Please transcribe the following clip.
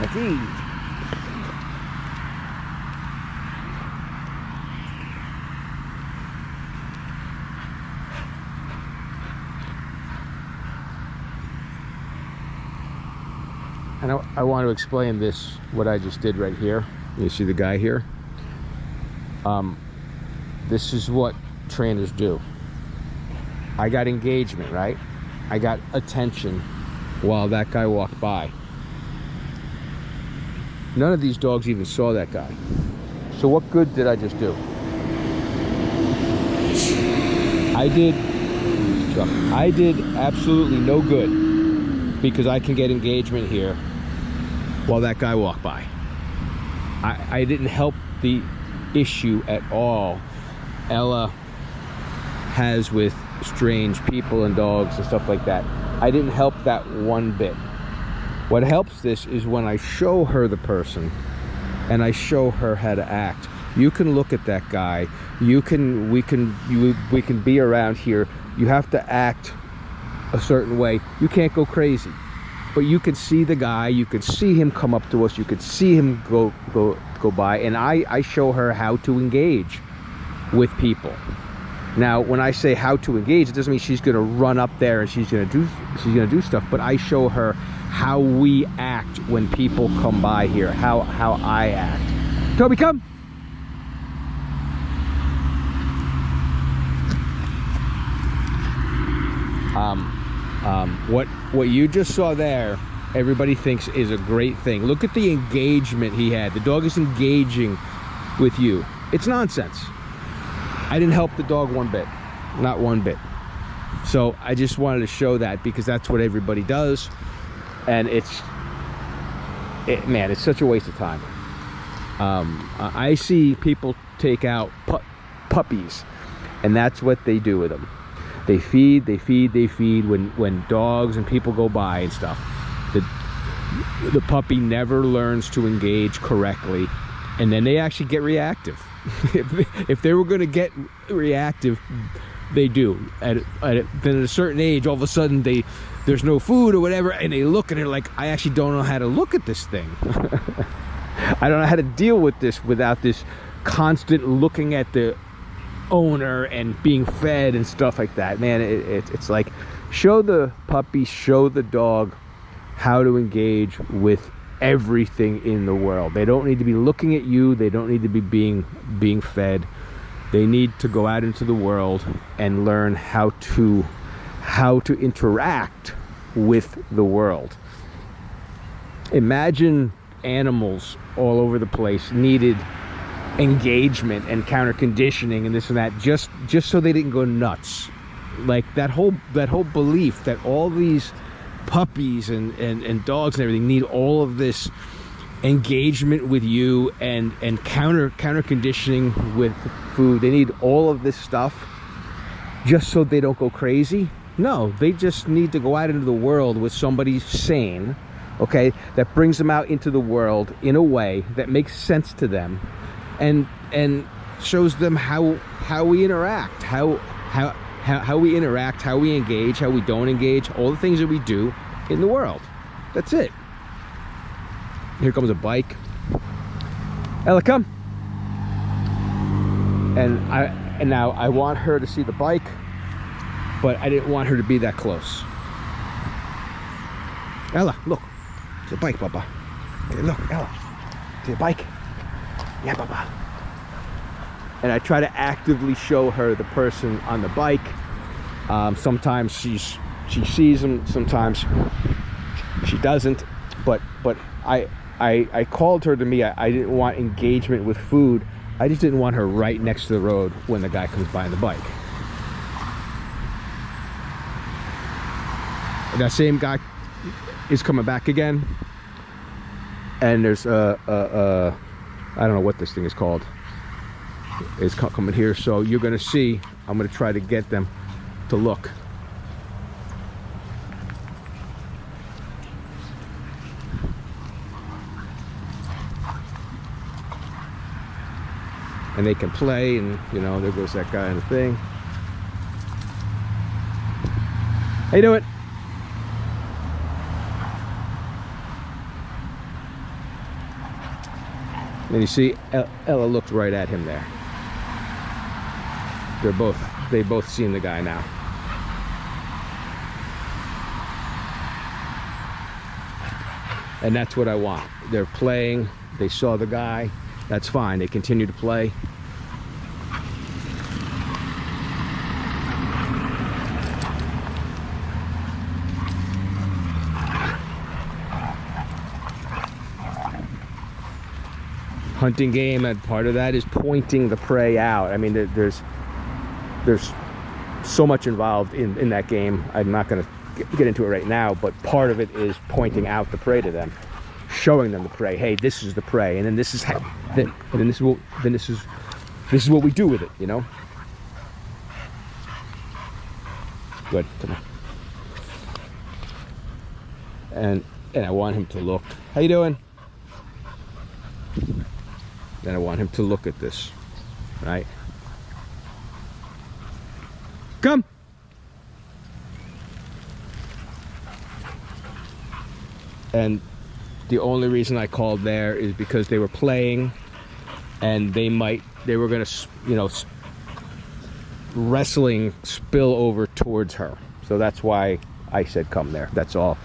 That's easy. And I want to explain this, what I just did right here. You see the guy here? This is what trainers do. I got engagement, right? I got attention while that guy walked by. None of these dogs even saw that guy. So what good did I just do? I did absolutely no good, because I can get engagement here while that guy walked by. I didn't help the issue at all Ella has with strange people and dogs and stuff like that. I didn't help that one bit. What helps this is when I show her the person and I show her how to act. You can look at that guy. We can be around here. You have to act a certain way. You can't go crazy. But you can see the guy, you can see him come up to us, you can see him go by, and I show her how to engage with people. Now, when I say how to engage, it doesn't mean she's going to run up there and she's going to do stuff, but I show her how we act when people come by here, how I act. Toby, come. What you just saw there, everybody thinks is a great thing. Look at the engagement he had. The dog is engaging with you. It's nonsense. I didn't help the dog one bit, not one bit. So I just wanted to show that, because that's what everybody does, and man, it's such a waste of time. I see people take out puppies, and that's what they do with them. They feed when dogs and people go by and stuff. The puppy never learns to engage correctly, and then they actually get reactive. If they were going to get reactive, they do. Then at a certain age, all of a sudden there's no food or whatever, and they look and they're like, I actually don't know how to look at this thing. I don't know how to deal with this without this constant looking at the owner and being fed and stuff like that. Man, it's like, show the puppy, show the dog how to engage with everything in the world. They don't need to be looking at you. They don't need to be being fed. They need to go out into the world and learn how to interact with the world. Imagine animals all over the place needed engagement and counter conditioning and this and that, just so they didn't go nuts. Like that whole belief that all these puppies and dogs and everything need all of this engagement with you and counter conditioning with food. They need all of this stuff just so they don't go crazy. No, they just need to go out into the world with somebody sane, okay, that brings them out into the world in a way that makes sense to them, and shows them how we interact, how we interact, how we engage, how we don't engage, all the things that we do in the world. That's it. Here comes a bike. Ella, come. And now I want her to see the bike, but I didn't want her to be that close. Ella, look. It's a bike, Baba. Hey, look, Ella. See a bike? Yeah, Baba. And I try to actively show her the person on the bike. Sometimes she sees him, sometimes she doesn't. But I called her to me. I didn't want engagement with food. I just didn't want her right next to the road when the guy comes by on the bike. That same guy is coming back again, and there's I don't know what this thing is called. It's coming here, so you're gonna see. I'm gonna try to get them to look. And they can play, and you know, there goes that guy on the thing. How you doing? And you see Ella looks right at him there. They both seen the guy now. And that's what I want. They're playing, they saw the guy, that's fine, they continue to play. Hunting game, and part of that is pointing the prey out. I mean, there's so much involved in that game. I'm not going to get into it right now, but part of it is pointing out the prey to them, showing them the prey. Hey, this is the prey, and then this is how, and then this is what we do with it. You know. Good. Come on. And I want him to look. How you doing? Then I want him to look at this, right? Come. And the only reason I called there is because they were playing, and they were gonna, you know, wrestling spill over towards her. So that's why I said come there. That's all.